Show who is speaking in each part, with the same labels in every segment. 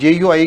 Speaker 1: JUI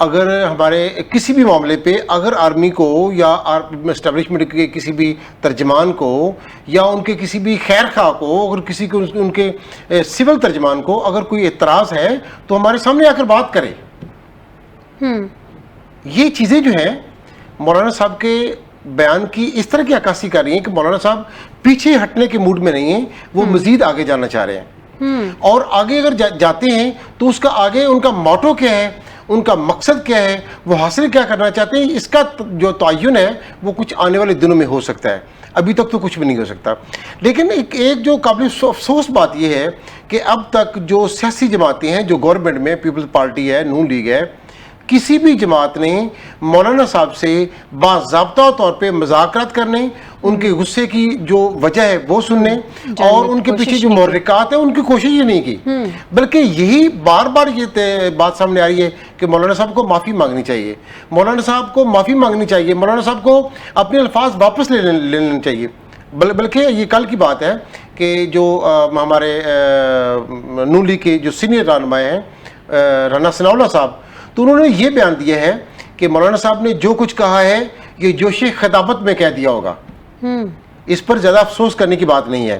Speaker 1: اگر ہمارے کسی بھی معاملے پہ اگر آرمی کو یا اسٹیبلشمنٹ کے کسی بھی ترجمان کو یا ان کے کسی بھی خیر خواہ کو اگر کسی کو ان کے سول ترجمان کو اگر کوئی اعتراض ہے تو ہمارے سامنے آ کر بات کرے. یہ چیزیں جو ہیں مولانا صاحب کے بیان کی اس طرح کی عکاسی کر رہی ہیں کہ مولانا صاحب پیچھے ہٹنے کے موڈ میں نہیں ہیں, وہ مزید آگے جانا چاہ رہے ہیں. اور آگے اگر جاتے ہیں تو اس کا آگے ان کا موٹو کیا ہے, ان کا مقصد کیا ہے, وہ حاصل کیا کرنا چاہتے ہیں, اس کا جو تعین ہے وہ کچھ آنے والے دنوں میں ہو سکتا ہے. ابھی تک تو کچھ بھی نہیں ہو سکتا. لیکن ایک جو قابل افسوس بات یہ ہے کہ اب تک جو سیاسی جماعتیں ہیں جو گورنمنٹ میں پیپلز پارٹی ہے, نون لیگ ہے, کسی بھی جماعت نے مولانا صاحب سے باضابطہ طور پہ مذاکرات کرنے, ان کے غصے کی جو وجہ ہے وہ سننے اور ان کے پیچھے جو محرکات ہیں ان کی کوشش ہی نہیں کی, بلکہ یہی بار بار یہ بات سامنے آ رہی ہے کہ مولانا صاحب کو معافی مانگنی چاہیے, مولانا صاحب کو معافی مانگنی چاہیے, مولانا صاحب کو اپنے الفاظ واپس لے لینے چاہیے. بلکہ یہ کل کی بات ہے کہ جو ہمارے نون لیگ کے جو سینئر رہنما ہیں رانا ثناء اللہ صاحب, تو انہوں نے یہ بیان دیا ہے کہ مولانا صاحب نے جو کچھ کہا ہے یہ جوش خطابت میں کہہ دیا ہوگا, اس پر زیادہ افسوس کرنے کی بات نہیں ہے.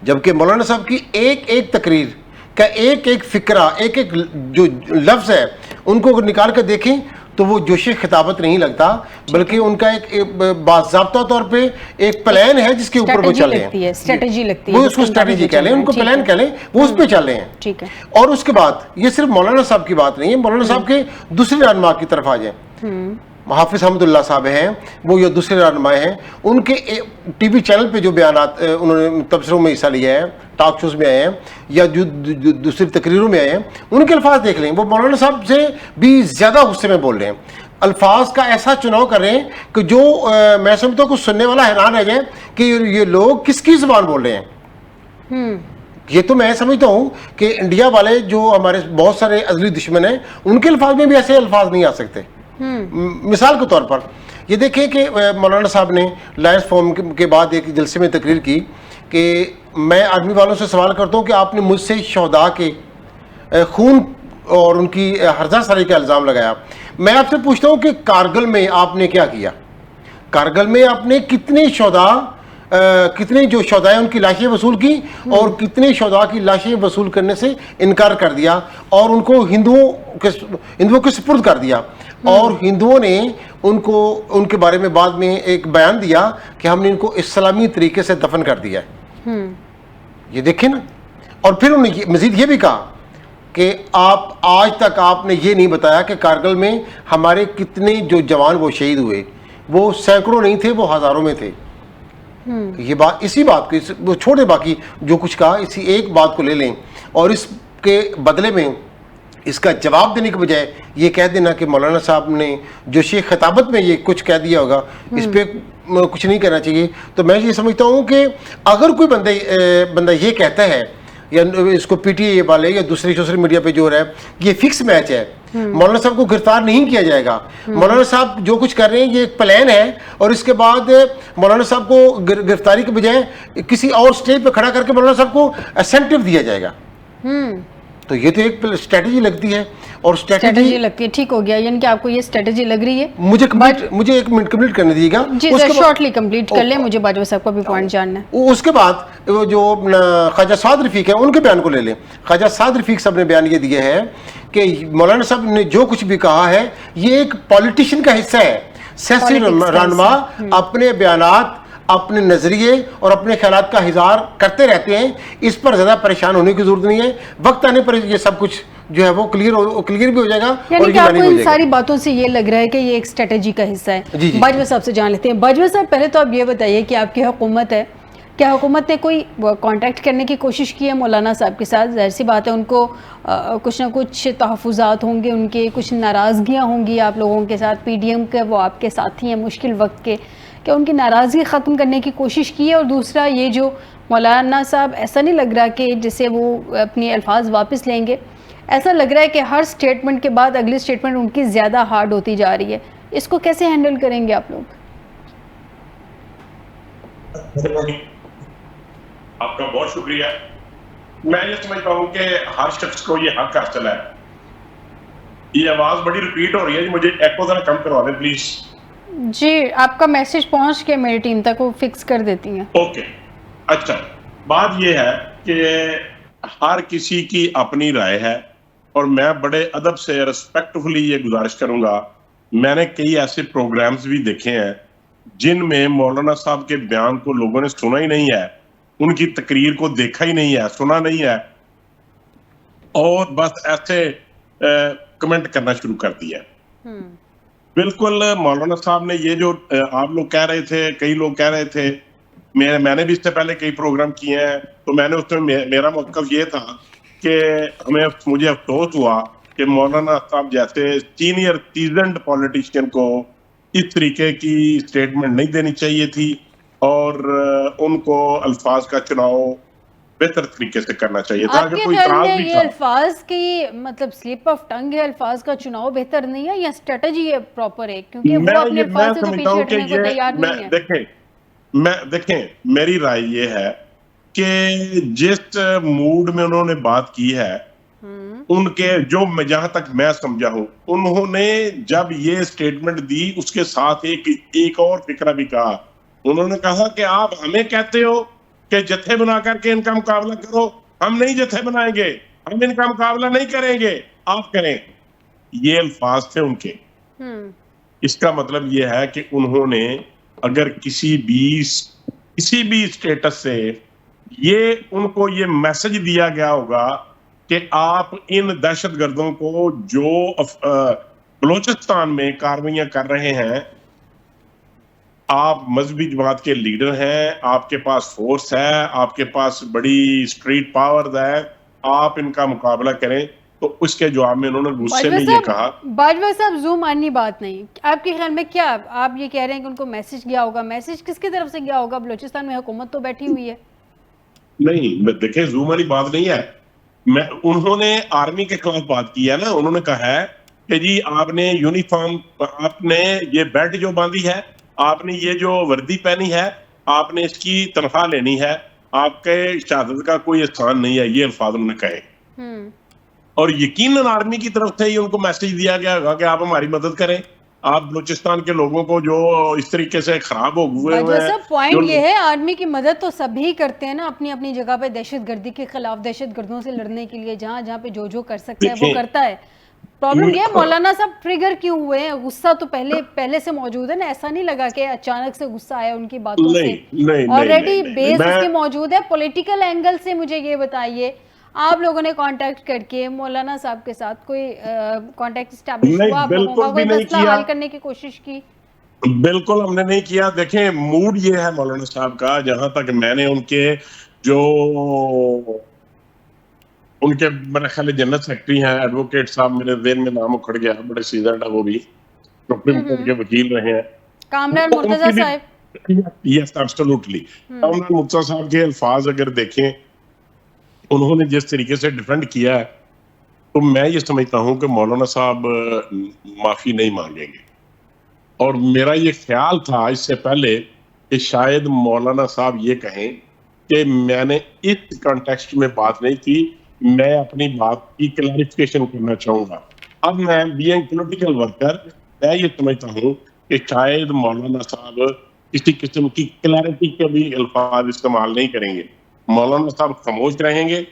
Speaker 1: جبکہ مولانا صاحب کی ایک ایک تقریر کا ایک ایک فکرہ, ایک ایک جو لفظ ہے, ان کو اگر نکال کر دیکھیں تو وہ جوش خطابت نہیں لگتا, بلکہ ان کا ایک باضابطہ طور پہ ایک پلان ہے جس کے اوپر وہ چل رہے ہیں,
Speaker 2: اسٹریٹجی لگتی ہے,
Speaker 1: وہ اس کو اسٹریٹجی کہہ لیں, ان کو پلان کہہ لیں, وہ اس پہ چل رہے ہیں.
Speaker 2: ٹھیک ہے. اور
Speaker 1: اس کے بعد یہ صرف مولانا صاحب کی بات نہیں ہے, مولانا صاحب کے دوسرے رہنما کی طرف آ جائیں. حافظ حمد اللہ صاحب ہیں, وہ یہ دوسرے رہنما ہیں, ان کے ٹی وی چینل پہ جو بیانات انہوں نے تبصروں میں حصہ لیا ہے, ٹاک شوز میں آئے ہیں یا جو دوسری تقریروں میں آئے ہیں, ان کے الفاظ دیکھ لیں, وہ مولانا صاحب سے بھی زیادہ غصے میں بول رہے ہیں, الفاظ کا ایسا چناؤ کر رہے ہیں کہ جو میں سمجھتا ہوں کہ سننے والا حیران رہ جائے کہ یہ لوگ کس کی زبان بول رہے ہیں. یہ تو میں سمجھتا ہوں کہ انڈیا والے جو ہمارے بہت سارے ازلی دشمن ہیں, ان کے الفاظ میں بھی ایسے الفاظ نہیں آ سکتے. مثال کے طور پر یہ دیکھیں کہ مولانا صاحب نے لائنس فورم کے بعد ایک جلسے میں تقریر کی کہ میں آرمی والوں سے سوال کرتا ہوں کہ آپ نے مجھ سے شہداء کے خون اور ان کی ہرزہ ساری کا الزام لگایا, میں آپ سے پوچھتا ہوں کہ کارگل میں آپ نے کیا کیا؟ کارگل میں آپ نے کتنے جو شہداء ہیں ان کی لاشیں وصول کی اور کتنے شہداء کی لاشیں وصول کرنے سے انکار کر دیا اور ان کو ہندوؤں کے سپرد کر دیا, اور ہندوؤں نے ان کے بارے میں بعد میں ایک بیان دیا کہ ہم نے ان کو اسلامی طریقے سے دفن کر دیا ہے. یہ دیکھیں نا. اور پھر انہوں نے مزید یہ بھی کہا کہ آج تک آپ نے یہ نہیں بتایا کہ کارگل میں ہمارے کتنے جو جوان وہ شہید ہوئے, وہ سینکڑوں نہیں تھے, وہ ہزاروں میں تھے. یہ بات, اسی بات کو وہ چھوڑے, باقی جو کچھ کہا اسی ایک بات کو لے لیں اور اس کے بدلے میں اس کا جواب دینے کے بجائے یہ کہہ دینا کہ مولانا صاحب نے جوش خطابت میں یہ کچھ کہہ دیا ہوگا, اس پہ کچھ نہیں کرنا چاہیے. تو میں یہ سمجھتا ہوں کہ اگر کوئی بندہ یہ کہتا ہے یا اس کو پی ٹی اے والے یا دوسری سوشل میڈیا پہ جو رہا ہے یہ فکس میچ ہے, مولانا صاحب کو گرفتار نہیں کیا جائے گا, مولانا صاحب جو کچھ کر رہے ہیں یہ ایک پلان ہے, اور اس کے بعد مولانا صاحب کو گرفتاری کے بجائے کسی اور سٹیج پہ کھڑا کر کے مولانا صاحب کو انسینٹیو دیا جائے گا. تو یہ تو ایک اسٹریٹجی لگتی ہے, اور اسٹریٹجی
Speaker 2: لگتی ہے. ٹھیک ہو گیا, یعنی کہ آپ کو یہ اسٹریٹجی لگ رہی ہے.
Speaker 1: مجھے ایک منٹ کمپلیٹ کرنے دیجیے گا.
Speaker 2: جی شارٹلی کمپلیٹ کر لیں, مجھے باجوہ صاحب کا بھی پوائنٹ جاننا ہے.
Speaker 1: اس کے بعد جو خواجہ سعد رفیق ہے ان کے بیان کو لے لیں. خواجہ سعد رفیق صاحب نے بیان یہ دیا ہے کہ مولانا صاحب نے جو کچھ بھی کہا ہے یہ ایک پولیٹیشین کا حصہ ہے. سیاسی رہنما اپنے بیانات, اپنے نظریے اور اپنے خیالات کا اظہار کرتے رہتے ہیں, اس پر زیادہ پریشان ہونے کی ضرورت نہیں ہے. وقت آنے پر یہ سب کچھ جو ہے وہ کلیئر بھی ہو جائے گا.
Speaker 2: یعنی کہ آپ کو ان ساری باتوں سے یہ لگ رہا ہے کہ یہ ایک اسٹریٹجی کا حصہ ہے. باجوہ صاحب سے جان لیتے ہیں. باجوہ صاحب پہلے تو آپ یہ بتائیے کہ آپ کی حکومت ہے, کیا حکومت نے کوئی کانٹیکٹ کرنے کی کوشش کی ہے مولانا صاحب کے ساتھ؟ ظاہر سی بات ہے ان کو کچھ نہ کچھ تحفظات ہوں گے, ان کے کچھ ناراضگیاں ہوں گی آپ لوگوں کے ساتھ. پی ڈی ایم کے وہ آپ کے ساتھی ہیں مشکل وقت کے, کہ ان کی ناراضگی ختم کرنے کی کوشش کی ہے؟ اور دوسرا یہ جو مولانا صاحب ایسا نہیں لگ رہا کہ جسے وہ اپنے الفاظ واپس لیں گے, ایسا لگ رہا ہے کہ ہر سٹیٹمنٹ کے بعد اگلی سٹیٹمنٹ ان کی زیادہ ہارڈ ہوتی جا رہی ہے. اس کو کیسے ہینڈل کریں گے آپ لوگ؟
Speaker 3: آپ کا بہت شکریہ. میں یہ سمجھتا ہوں کہ ہر شخص کو یہ حق حاصل ہے یہ آواز بڑی ریپیٹ ہو رہی ہے جی, مجھے ایکو ذرا کم کروا دیں پلیز.
Speaker 2: جی آپ کا میسج پہنچ کے میری ٹیم تک وہ فکس کر دیتی ہیں.
Speaker 3: اوکے اچھا, بات یہ ہے کہ ہر کسی کی اپنی رائے ہے, اور میں بڑے ادب سے ریسپیکٹفلی یہ گزارش کروں گا, میں نے کئی ایسے پروگرامز بھی دیکھے ہیں جن میں مولانا صاحب کے بیان کو لوگوں نے سنا ہی نہیں ہے, ان کی تقریر کو دیکھا ہی نہیں ہے, سنا نہیں ہے, اور بس ایسے کمنٹ کرنا شروع کر دیا. بالکل مولانا صاحب نے یہ جو آپ لوگ کہہ رہے تھے, کئی لوگ کہہ رہے تھے, میں نے بھی اس سے پہلے کئی پروگرام کیے ہیں, تو میں نے اس میں میرا موقف یہ تھا کہ مجھے افسوس ہوا کہ مولانا صاحب جیسے سینئر سیزنڈ پولیٹیشین کو اس طریقے کی اسٹیٹمنٹ نہیں دینی چاہیے تھی, اور ان کو الفاظ کا چناؤ بہتر طریقے سے کرنا چاہیے تھا. اگر کوئی اعتراض بھی
Speaker 2: یہ
Speaker 3: تھا,
Speaker 2: الفاظ کی مطلب سلپ آف ٹنگ ہے, الفاظ کا چناؤ بہتر نہیں ہے یا اسٹریٹجی ہے پراپر ہے, کیونکہ وہ اپنے الفاظ سے تو پیچھے ہٹنے کو تیار نہیں ہے.
Speaker 3: دیکھیں میری رائے یہ ہے کہ جس موڈ میں انہوں نے بات کی ہے, ان کے جو جہاں تک میں سمجھا ہوں, انہوں نے جب یہ اسٹیٹمنٹ دی اس کے ساتھ ایک اور فکرہ بھی کہا. انہوں نے کہا کہ آپ ہمیں کہتے ہو کہ جتھے بنا کر کے ان کا مقابلہ کرو, ہم نہیں جتھے بنائیں گے, ہم ان کا مقابلہ نہیں کریں گے, آپ کریں. یہ الفاظ تھے ان کے. اس کا مطلب یہ ہے کہ انہوں نے اگر کسی بھی اسٹیٹس سے یہ ان کو یہ میسج دیا گیا ہوگا کہ آپ ان دہشت گردوں کو جو بلوچستان میں کاروائیاں کر رہے ہیں, آپ مذہبی جماعت کے لیڈر ہیں, آپ کے پاس فورس ہے, آپ کے پاس بڑی اسٹریٹ پاور ہے, آپ ان کا مقابلہ کریں, تو اس کے جواب میں انہوں نے غصے میں یہ کہا.
Speaker 2: باجوہ صاحب زوم آنی بات نہیں, آپ کے خیال میں کیا آپ یہ کہہ رہے ہیں کہ ان کو میسج گیا ہوگا, میسج کس کی طرف سے گیا ہوگا؟ بلوچستان میں حکومت تو بیٹھی ہوئی ہے.
Speaker 3: نہیں دیکھیں زوم والی بات نہیں ہے, انہوں نے آرمی کے خلاف بات کی ہے نا. انہوں نے کہا ہے کہ جی آپ نے یونیفارم, آپ نے یہ بیلٹ جو باندھی ہے, آپ نے یہ جو وردی پہنی ہے, آپ نے اس کی تنخواہ لینی ہے, آپ کے شہادت کا کوئی احسان نہیں ہے, یہ الفاظ انہوں نے کہے. اور یقیناً آرمی کی طرف سے ہی ان کو میسج دیا گیا ہوگا کہ آپ ہماری مدد کریں, آپ بلوچستان کے لوگوں کو جو اس طریقے سے خراب ہو گئے ہوئے ہیں.
Speaker 2: پوائنٹ یہ ہے آرمی کی مدد تو سبھی کرتے ہیں نا اپنی اپنی جگہ پہ, دہشت گردی کے خلاف, دہشت گردوں سے لڑنے کے لیے جہاں پہ جو کر سکتا ہے وہ کرتا ہے. پرابلم یہ ہے مولانا صاحب ٹریگر کیوں ہوئے ہیں؟ غصہ تو پہلے سے موجود ہے نا, ایسا نہیں لگا کہ اچانک سے غصہ آیا ان کی باتوں سے, آلریڈی بیس اس کی موجود ہے. پولیٹیکل اینگل سے مجھے یہ بتائیے, آپ لوگوں نے کانٹیکٹ کر کے مولانا صاحب کے ساتھ کوئی کانٹیکٹ اسٹیبلش ہوا, آپ لوگوں کا کوئی مسئلہ حل کرنے کی کوشش کی؟
Speaker 3: بالکل ہم نے نہیں کیا. دیکھیں موڈ یہ ہے مولانا صاحب کا, جہاں تک میں نے ان کے جو ان کے میرے خیال جنرل سیکرٹری ہیں ایڈوکیٹ صاحب, میرے ذہن میں نام اکھڑ گیا, بڑے سیزنڈ ہے وہ بھی, سپریم کورٹ کے وکیل رہے ہیں,
Speaker 2: کامران مرتضیٰ صاحب.
Speaker 3: یس ایبسولوٹلی. کامران مرتضیٰ صاحب کے الفاظ اگر دیکھیں, انہوں نے جس طریقے سے ڈیفینڈ کیا ہے, تو میں یہ سمجھتا ہوں کہ مولانا صاحب معافی نہیں مانگیں گے. اور میرا یہ خیال تھا اس سے پہلے کہ شاید مولانا صاحب یہ کہیں کہ میں نے اس کانٹیکسٹ میں بات نہیں کی, میں اپنی بات کی کلیریفیکیشن کرنا چاہوں گا. اب میں بینگ پولیٹیکل ورکر, میں یہ سمجھتا ہوں کہ شاید مولانا صاحب کسی قسم کی کلیئرٹی کے بھی الفاظ استعمال نہیں کریں گے. مولانا صاحب خاموش رہیں گے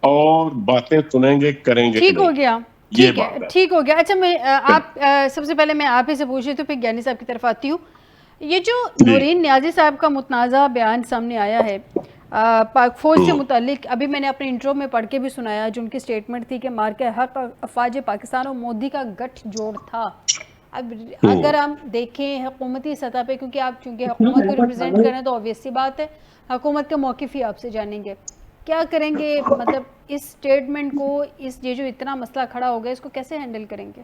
Speaker 3: اور باتیں سنیں گے, کریں گے.
Speaker 2: ٹھیک ہو گیا, ٹھیک ہو گیا. اچھا میں آپ سب سے پہلے میں آپ ہی سے پوچھ رہی تو پھر گیانی صاحب کی طرف آتی ہوں. یہ جو نورین نیازی صاحب کا متنازع بیان سامنے آیا ہے پاک فوج سے متعلق, ابھی میں نے اپنے انٹرو میں پڑھ کے بھی سنایا, جو ان کی سٹیٹمنٹ تھی کہ مارکہ حق افواج پاکستان اور مودی کا گٹھ جوڑ تھا. اب اگر ہم دیکھیں حکومتی سطح پہ, کیونکہ آپ چونکہ حکومت کو ریپرزینٹ کریں تو آبویس سی بات ہے حکومت کا موقف ہی آپ سے جانیں گے, کیا کریں گے؟ مطلب اس سٹیٹمنٹ کو, اس یہ جو اتنا مسئلہ کھڑا ہو گیا, اس کو کیسے ہینڈل کریں گے؟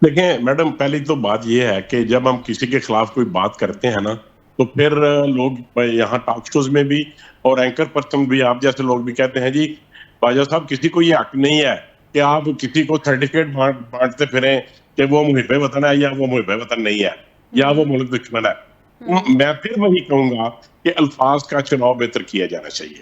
Speaker 3: دیکھیں میڈم, پہلی تو بات یہ ہے کہ جب ہم کسی کے خلاف کوئی بات کرتے ہیں نا, تو پھر لوگ یہاں ٹاک شوز میں بھی اور اینکر پرسن بھی, آپ جیسے لوگ بھی کہتے ہیں جی باجوہ صاحب کسی کو یہ حق نہیں ہے کہ آپ کسی کو سرٹیفکیٹ بانٹتے پھریں کہ وہ محب وطن ہے یا وہ محب وطن نہیں ہے یا وہ ملک دشمن ہے. میں پھر وہی کہوں گا کہ الفاظ کا چناؤ بہتر کیا جانا چاہیے.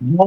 Speaker 3: 2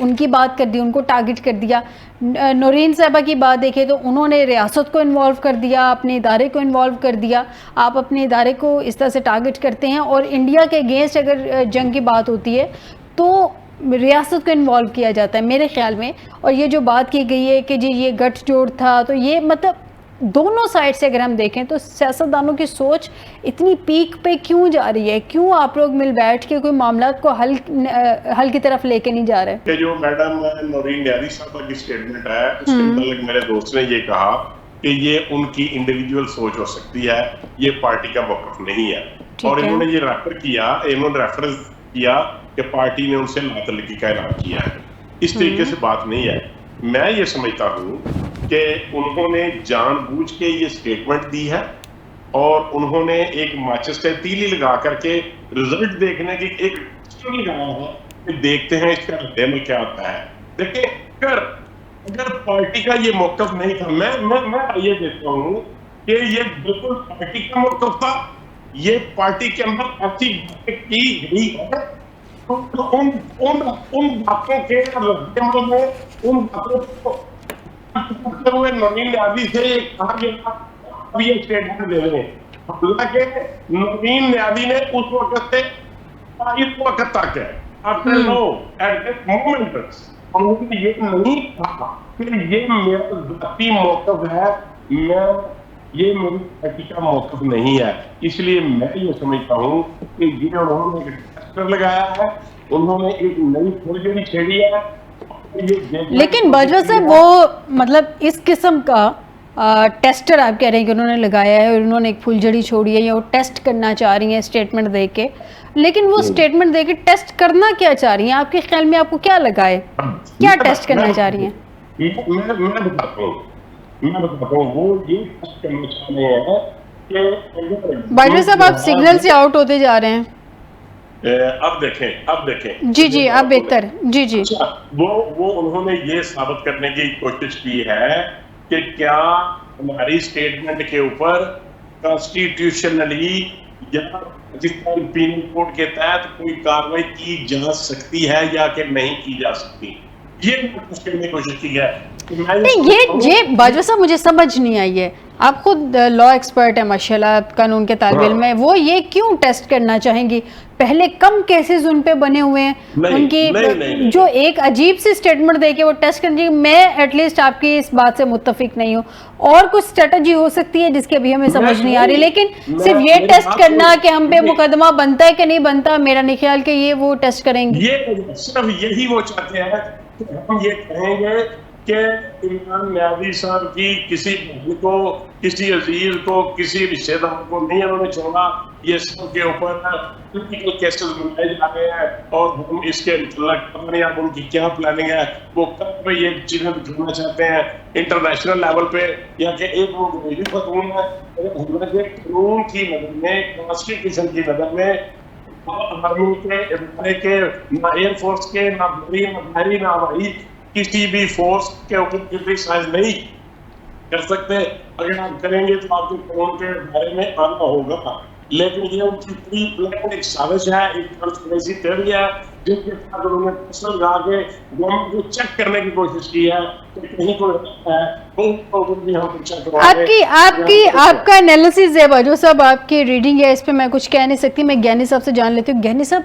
Speaker 2: ان کی بات کر دی, ان کو ٹارگٹ کر دیا. نورین صاحبہ کی بات دیکھیں تو انہوں نے ریاست کو انوالو کر دیا, اپنے ادارے کو انوالو کر دیا. آپ اپنے ادارے کو اس طرح سے ٹارگٹ کرتے ہیں, اور انڈیا کے اگینسٹ اگر جنگ کی بات ہوتی ہے تو ریاست کو انوالو کیا جاتا ہے میرے خیال میں. اور یہ جو بات کی گئی ہے کہ جی یہ گٹھ جوڑ تھا, تو یہ مطلب دونوں سائڈ سے اگر ہم دیکھیں تو سیاستدانوں کی سوچ اتنی پیک پہ کیوں جا رہی ہے؟ کیوں آپ لوگ مل بیٹھ کے کوئی معاملات کو حل کی طرف لے کے نہیں جا رہے؟
Speaker 3: کہ جو میڈم نورین نیازی صاحبہ کی سٹیٹمنٹ ہے اس کے متعلق میرے دوست نے یہ کہا کہ یہ ان کی انڈیویجول سوچ ہو سکتی ہے, یہ پارٹی کا موقف نہیں ہے. اور انہوں نے یہ ریفرنس کیا کہ پارٹی نے ان سے لا تعلقی کا اعلان کیا ہے. اس طریقے سے بات نہیں ہے. میں یہ سمجھتا ہوں کہ انہوں نے جان بوجھ کے یہ سٹیٹمنٹ دی ہے, اور انہوں نے ایک ماچس سے تیلی لگا کر کے رزلٹ دیکھنے کی ایک لگایا ہے کہ دیکھتے ہیں اس کا رد عمل کیا ہوتا ہے. دیکھیں اگر پارٹی کا یہ موقف نہیں تھا, میں یہ دیکھتا ہوں کہ یہ بالکل پارٹی کا موقف تھا. یہ پارٹی کے اندر ایسی باتیں کی گئی ہے ان باتوں کے رد عمل میں, ان باتوں کو کرتے ہوئے نورین نیازی سے کہا گیا اب یہ اسٹیٹمنٹ دے رہے ہیں. حالانکہ نورین نیازی نے اس وقت سے اس وقت تک ہے after no at that moment انہوں نے یہ نہیں کہا کہ یہ میرا ذاتی موقف ہے, یہ میری پارٹی کا موقف نہیں ہے. اس لیے میں یہ سمجھتا ہوں کہ یہ انہوں نے ایک ٹیسٹر لگایا ہے, انہوں نے ایک نئی فلجری چھیڑی ہے.
Speaker 2: لیکن باجوہ صاحب وہ مطلب اس قسم کا ٹیسٹر آپ کہہ رہے ہیں کہ انہوں نے لگایا ہے اور انہوں نے ایک پھلجڑی چھوڑی ہے یا وہ ٹیسٹ کرنا چاہ رہی ہیں اسٹیٹمنٹ دے کے, لیکن وہ اسٹیٹمنٹ دے کے ٹیسٹ کرنا کیا چاہ رہی ہیں؟ آپ کے خیال میں آپ کو کیا لگا ہے, کیا ٹیسٹ کرنا چاہ رہی ہیں؟
Speaker 3: میں بتاتا ہوں وہ یہ ٹیسٹ کرنا چاہ رہے ہیں کہ
Speaker 2: باجوہ صاحب آپ سگنل سے آؤٹ ہوتے جا رہے ہیں.
Speaker 3: اب دیکھیں
Speaker 2: جی اب بہتر. جی
Speaker 3: وہ انہوں نے یہ ثابت کرنے کی کوشش کی ہے کہ کیا ہماری اسٹیٹمنٹ کے اوپر کانسٹیٹیوشنلی یا پاکستان پینل کوڈ کے تحت کوئی کارروائی کی جا سکتی ہے یا کہ نہیں کی جا سکتی, یہ کرنے کی کوشش کی ہے.
Speaker 2: نہیں یہ باجوہ صاحب مجھے سمجھ نہیں آئی ہے, آپ خود لا ایکسپرٹ ہیں ماشاءاللہ, قانون کے طالب علم ہیں, وہ یہ کیوں ٹیسٹ کرنا چاہیں گی؟ پہلے کم کیسز ان پہ بنے ہوئے ہیں, ان کی جو ایک عجیب سی سٹیٹمنٹ دے کے وہ ٹیسٹ کرنے, میں ایٹ لیسٹ آپ کی اس بات سے متفق نہیں ہوں. اور کچھ اسٹریٹجی ہو سکتی ہے جس کے بھی ہمیں سمجھ نہیں آ رہی, لیکن صرف یہ ٹیسٹ کرنا کہ ہم پہ مقدمہ بنتا ہے کہ نہیں بنتا, میرا نہیں خیال کہ یہ وہ ٹیسٹ کریں گے.
Speaker 3: یہ صرف یہی وہ چاہتے ہیں کہ ہم یہ کہیں گے کہ عمران نیازی صاحب کی کسی بہن کو, کسی عزیز کو, کسی رشتے دار کو نہیں انہوں نے چھوڑا. یہ سب کے اوپر پولیٹیکل کیسز بنائے جا رہے ہیں اور ہم اس کے متعلق اب ان کی کیا پلاننگ ہے, وہ کب پہ یہ چیزیں دکھانا چاہتے ہیں انٹرنیشنل لیول پہ, یا کہ ایک وہ گھریلو خاتون ہے. قانون کی نظر میں, کانسٹیٹیوشن کی نظر میں آرمی کے ادارے کے, نہ ایئر فورس کے, نہ بحری نہ ہوائی کسی بھی فورس کے اوپر کرٹیسائز نہیں کر سکتے. اگر آپ کریں گے تو آپ کے قانون کے بارے میں آنا ہوگا, لیکن یہ ان کی پری پلان ایک سازش ہے, ایک کنسپریسی تھیوری ہے جن کے ساتھ انہوں نے پسل لگا کے گورنمنٹ کو چیک کرنے کی کوشش کی ہے کہ کہیں کوئی ہے.
Speaker 2: آپ کا انالیسز ہے باجوہ صاحب, آپ کی ریڈنگ ہے, اس پہ میں کچھ کہہ نہیں سکتی. میں گیانی صاحب سے جان لیتی ہوں. گیانی صاحب,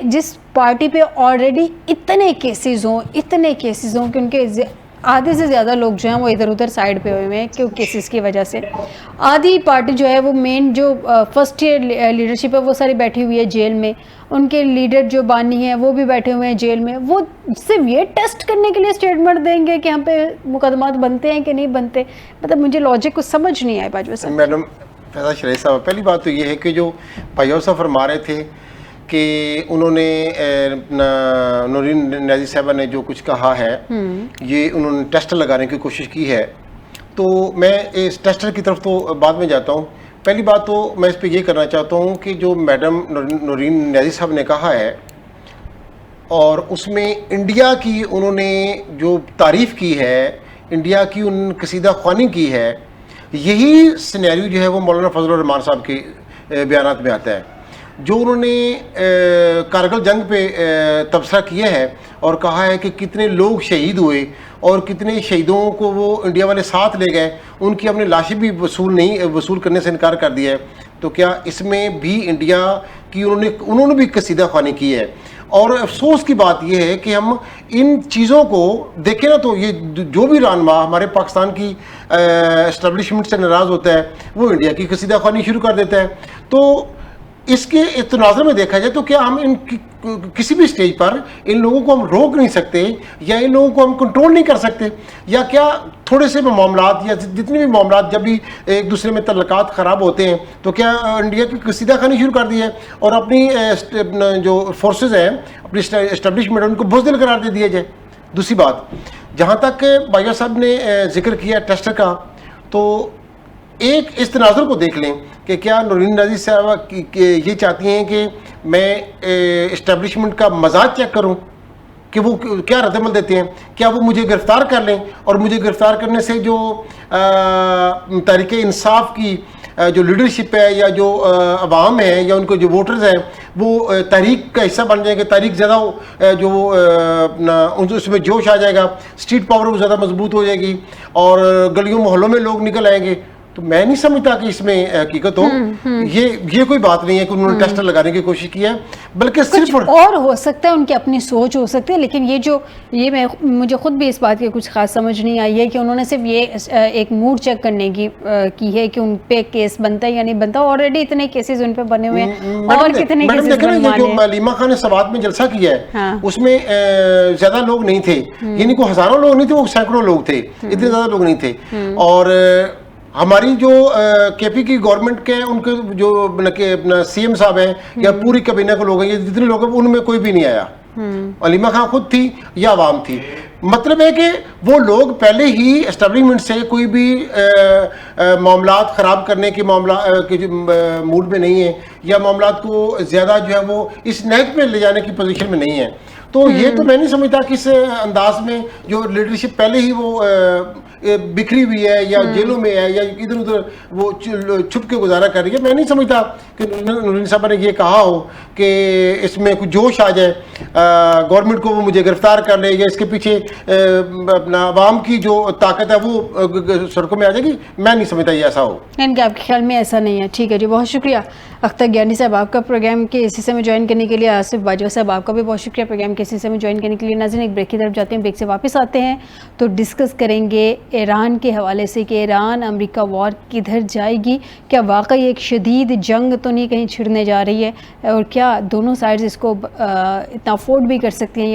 Speaker 2: جس پارٹی پہ آلریڈی اتنے کیسز ہوں کہ ان کے آدھے سے زیادہ لوگ جو ہیں وہ ادھر ادھر سائڈ پہ ہوئے ہیں کیوں کیسز کی وجہ سے, آدھی پارٹی جو ہے وہ مین جو فرسٹ ایئر لیڈرشپ ہے وہ ساری بیٹھی ہوئی ہے جیل میں, ان کے لیڈر جو بانی ہیں وہ بھی بیٹھے ہوئے ہیں جیل میں. وہ صرف یہ ٹیسٹ کرنے کے لیے اسٹیٹمنٹ دیں گے کہ ہم پہ مقدمات بنتے ہیں کہ نہیں بنتے؟ مطلب مجھے لاجک کو سمجھ نہیں آئے باجوہ صاحب.
Speaker 1: میڈم فیضا شرعی صاحب, پہلی بات تو یہ ہے کہ جو بھائیو صاحب فرما رہے تھے کہ انہوں نے نورین نیازی صاحبہ نے جو کچھ کہا ہے یہ انہوں نے ٹیسٹر لگانے کی کوشش کی ہے, تو میں اس ٹیسٹر کی طرف تو بعد میں جاتا ہوں. پہلی بات تو میں اس پہ یہ کرنا چاہتا ہوں کہ جو میڈم نورین نیازی صاحب نے کہا ہے اور اس میں انڈیا کی انہوں نے جو تعریف کی ہے, انڈیا کی ان قصیدہ خوانی کی ہے, یہی سینیریو جو ہے وہ مولانا فضل الرحمان صاحب کے بیانات میں آتا ہے. جو انہوں نے کارگل جنگ پہ تبصرہ کیا ہے اور کہا ہے کہ کتنے لوگ شہید ہوئے اور کتنے شہیدوں کو وہ انڈیا والے ساتھ لے گئے, ان کی ہم نے لاشیں بھی وصول کرنے سے انکار کر دیا ہے, تو کیا اس میں بھی انڈیا کی انہوں نے بھی قصیدہ خوانی کی ہے؟ اور افسوس کی بات یہ ہے کہ ہم ان چیزوں کو دیکھیں نا تو یہ جو بھی رہنما ہمارے پاکستان کی اسٹیبلشمنٹ سے ناراض ہوتا ہے وہ انڈیا کی قصیدہ خوانی شروع کر دیتا ہے. تو اس کے تناظر میں دیکھا جائے تو کیا ہم کسی بھی سٹیج پر ان لوگوں کو ہم روک نہیں سکتے یا ان لوگوں کو ہم کنٹرول نہیں کر سکتے, یا کیا تھوڑے سے معاملات یا جتنے بھی معاملات جب بھی ایک دوسرے میں تعلقات خراب ہوتے ہیں تو کیا انڈیا کی قصیدہ خوانی شروع کر دی ہے اور اپنی جو فورسز ہیں اپنی اسٹیبلشمنٹ ان کو بزدل قرار دے دیا جائے؟ دوسری بات, جہاں تک بھائیو صاحب نے ذکر کیا ٹیسٹر کا, تو ایک اس تناظر کو دیکھ لیں کہ کیا نورین نازی صاحبہ یہ چاہتی ہیں کہ میں اسٹیبلشمنٹ کا مزاج چیک کروں کہ وہ کیا رد عمل دیتے ہیں, کیا وہ مجھے گرفتار کر لیں اور مجھے گرفتار کرنے سے جو تحریک انصاف کی جو لیڈرشپ ہے یا جو عوام ہے یا ان کو جو ووٹرز ہیں وہ تحریک کا حصہ بن جائیں گے, تحریک زیادہ جو اس میں جوش آ جائے گا, اسٹریٹ پاور وہ زیادہ مضبوط ہو جائے گی اور گلیوں محلوں میں لوگ نکل آئیں گے. تو میں نہیں سمجھتا کہ اس میں حقیقت ہو. یہ کوئی بات نہیں ہے کہ انہوں نے ٹیسٹر لگانے کی کوشش کی ہے, بلکہ صرف
Speaker 2: اور ہو سکتا ہے ان کی اپنی سوچ ہو سکتی ہے, لیکن یہ مجھے خود بھی اس بات کی کچھ خاص سمجھ نہیں آئی ہے کہ انہوں نے صرف یہ ایک موڈ چیک کرنے کی ہے کہ ان پہ کیس بنتا ہے یا نہیں بنتا. آلریڈی اتنے کیسز ان پہ بنے ہوئے ہیں اور کتنے کیسز بنوانے. جو
Speaker 1: علیمہ خان نے سوات میں جلسہ کیا ہے اس میں زیادہ لوگ نہیں تھے, یعنی کوئی ہزاروں لوگ نہیں تھے, وہ سینکڑوں لوگ تھے, اتنے زیادہ لوگ نہیں تھے. اور ہماری جو کے پی کی گورنمنٹ کے ان کے جو سی ایم صاحب ہیں یا پوری کابینہ کے لوگ ہیں, یہ جتنے لوگ ہیں ان میں کوئی بھی نہیں آیا. علیمہ خان خود تھی یا عوام تھی. مطلب ہے کہ وہ لوگ پہلے ہی اسٹیبلشمنٹ سے کوئی بھی معاملات خراب کرنے کے موڈ میں نہیں ہیں یا معاملات کو زیادہ جو ہے وہ اس نہج پہ لے جانے کی پوزیشن میں نہیں ہیں. تو یہ تو میں نہیں سمجھتا کہ اس انداز میں جو لیڈرشپ پہلے ہی وہ بکھری ہوئی ہے یا جیلوں میں ہے یا ادھر ادھر وہ چھپ کے گزارا کر رہی ہے, میں نہیں سمجھتا کہ نورین صاحبہ نے یہ کہا ہو کہ اس میں کچھ جوش آ جائے گورنمنٹ کو وہ مجھے گرفتار کر لے یا اس کے پیچھے اپنا عوام کی جو طاقت ہے وہ سڑکوں میں آ جائے گی. میں نہیں سمجھتا یہ ایسا ہو.
Speaker 2: ان کے آپ کے خیال میں ایسا نہیں ہے. ٹھیک ہے جی, بہت شکریہ اختر گیانی صاحب آپ کا پروگرام کے اس حصے میں جوائن کرنے کے لیے. آصف باجوہ صاحب آپ کا بھی بہت شکریہ پروگرام کے اس حصے میں جوائن کرنے کے لیے. ناظرین ایک بریک کی طرف جاتے ہیں, بریک سے واپس آتے ہیں تو ڈسکس کریں گے ایران کے حوالے سے کہ ایران امریکہ وار کدھر جائے گی, کیا واقعی ایک شدید جنگ تو نہیں کہیں چھڑنے جا رہی ہے اور کیا دونوں سائڈز اس کو اتنا افورڈ بھی کر سکتی ہیں